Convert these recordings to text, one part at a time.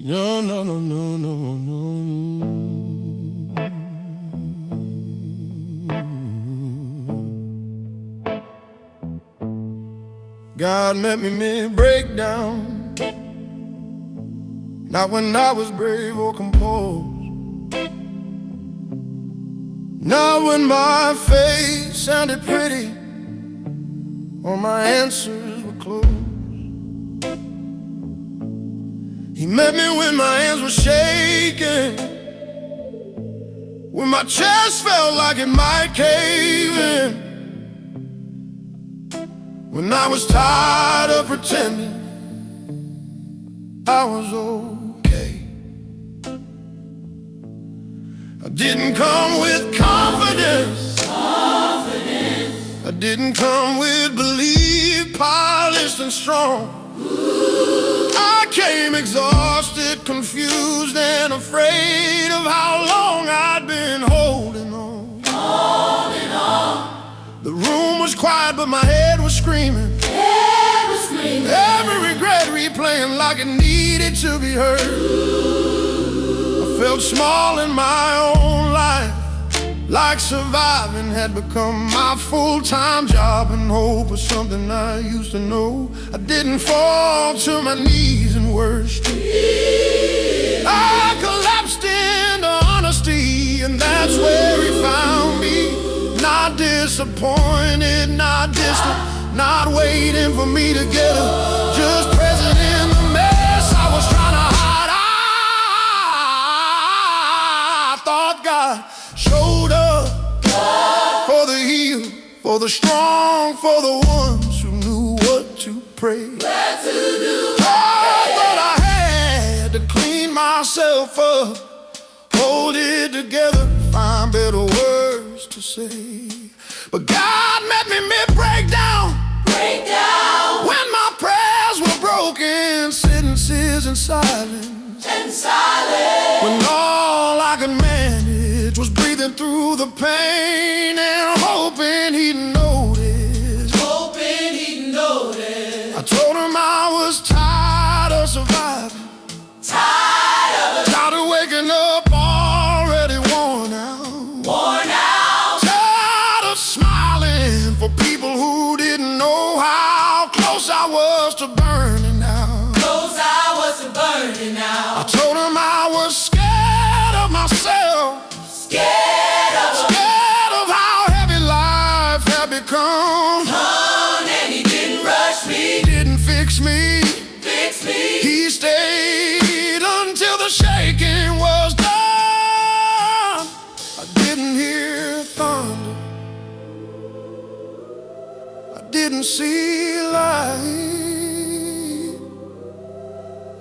No, no, no, no, no, no. God met me mid-breakdown, not when I was brave or composed, not when my face sounded pretty or my answers were closed. He met me when my hands were shaking, when my chest felt like it might cave in, when I was tired of pretending I was okay. I didn't come with confidence. I didn't come with belief, polished and strong. I came exhausted, confused, and afraid of how long I'd been holding on. The room was quiet, but my head was screaming. Every regret replaying like it needed to be heard. I felt small in my own life, like surviving had become my full-time job, and hope was something I used to know. I didn't fall to my knees in worship. I collapsed into honesty, and that's where he found me. Not disappointed, not distant, not waiting for me to get up, just present in the mess I was trying to hide. I thought God showed up for the healed, for the strong, for the ones who knew what to pray. I thought I had to clean myself up, hold it together, find better words to say. But God met me mid-breakdown, when my prayers were broken, sentences in silence, when all I could manage was breathing through the pain and hoping he'd notice. I told him I was tired of surviving, tired of waking up already worn out, tired of smiling for people who didn't know how close I was to burning out. I told him I was scared of myself, scared of how heavy life had become. And he didn't rush me, Didn't fix me. He stayed until the shaking was done. I didn't hear thunder, I didn't see light,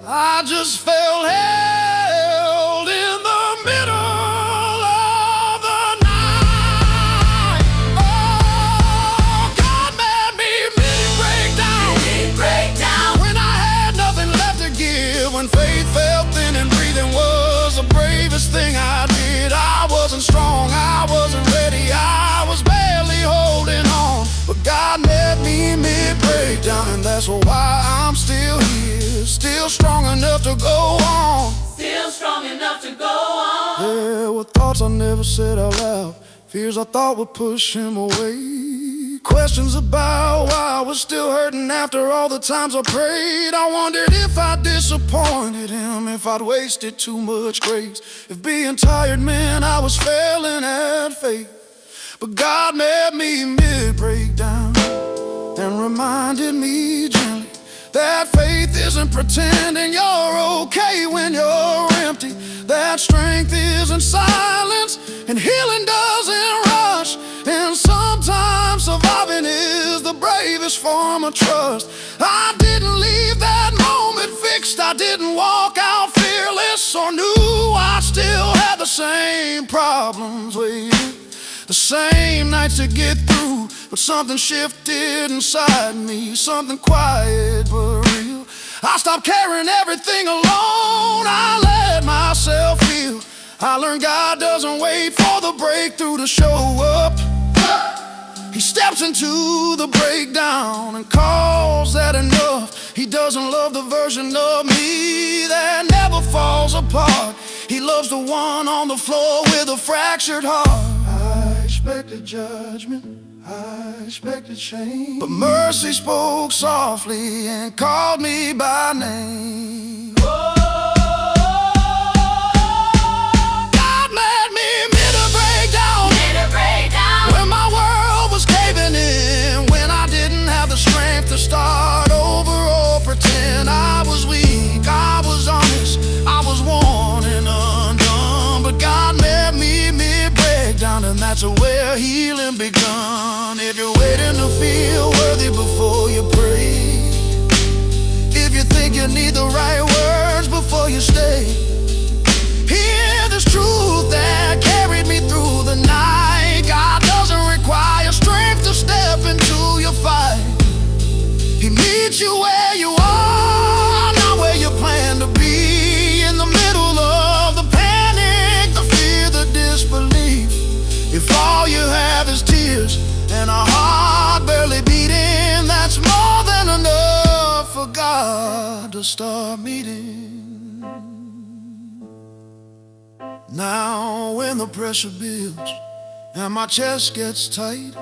I just felt held in the middle of the night. Oh, God made me mid-breakdown, when I had nothing left to give, when faith felt thin and breathing was the bravest thing I did. I wasn't strong, I wasn't ready, I was barely holding on. But God met me mid-breakdown, and that's why I'm still here, still strong enough to go on. There were thoughts I never said out loud, fears I thought would push him away, questions about why I was still hurting after all the times I prayed. I wondered if I disappointed him, if I'd wasted too much grace, if being tired meant I was failing at faith. But God met me mid-breakdown and reminded me gently that faith isn't pretending you're okay when you're empty, that strength isn't silence and healing doesn't rush, and sometimes surviving is the bravest form of trust. I didn't leave that moment fixed, I didn't walk out fearless, or knew I still had the same problems waiting, the same nights to get through. But something shifted inside me, something quiet but real. I stopped carrying everything alone, I let myself feel. I learned God doesn't wait for the breakthrough to show up. He steps into the breakdown and calls that enough. He doesn't love the version of me that never falls. He loves the one on the floor with a fractured heart. I expected judgment, I expected shame, but mercy spoke softly and called me by name. God met me mid a breakdown, when my world was caving in, when I didn't have the strength to start over or pretend. I was weak, I was honest, I was worn and undone, but God met me mid-breakdown, and that's where healing begun. If you're waiting to feel worthy before you pray, if you think you need the right words before you stay, hear this truth that carried me through the night. God doesn't require strength to step into your fight. He meets you where you are, not where you plan to be. In the middle of the panic, the fear, the disbelief, if all you have is tears and a heart barely beating, that's more than enough for God to start meeting. Now when the pressure builds and my chest gets tight,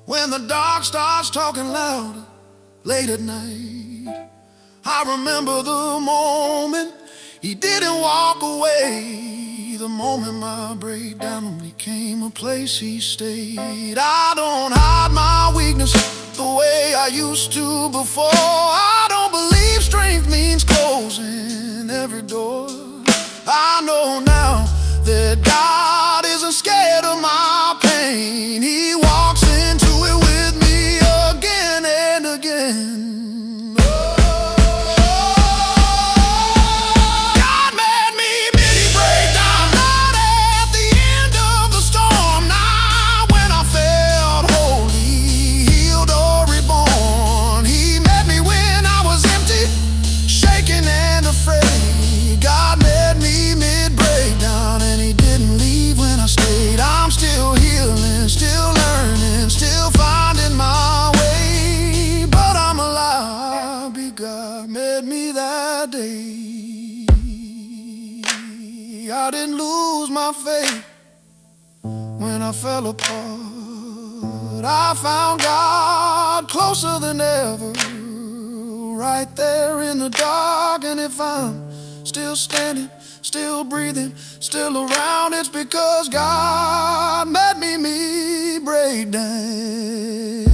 when the dark starts talking louder late at night, I remember the moment He didn't walk away, the moment my breakdown became a place He stayed. I don't hide my weakness the way I used to before. I don't believe strength means closing every door. I know now that God isn't scared of my pain. He walks into it with me again and again. God made me mid-breakdown, not at the end of the storm, not when I felt holy, healed or reborn. He met me when I was empty, shaken and afraid. God met me mid-breakdown, and He didn't leave when I stayed. I'm still healing, still learning, still finding my way, but I'm alive because God met me that day. I didn't lose my faith when I fell apart. I found God closer than ever, right there in the dark. And if I'm still standing, still breathing, still around, it's because God met me mid-breakdown.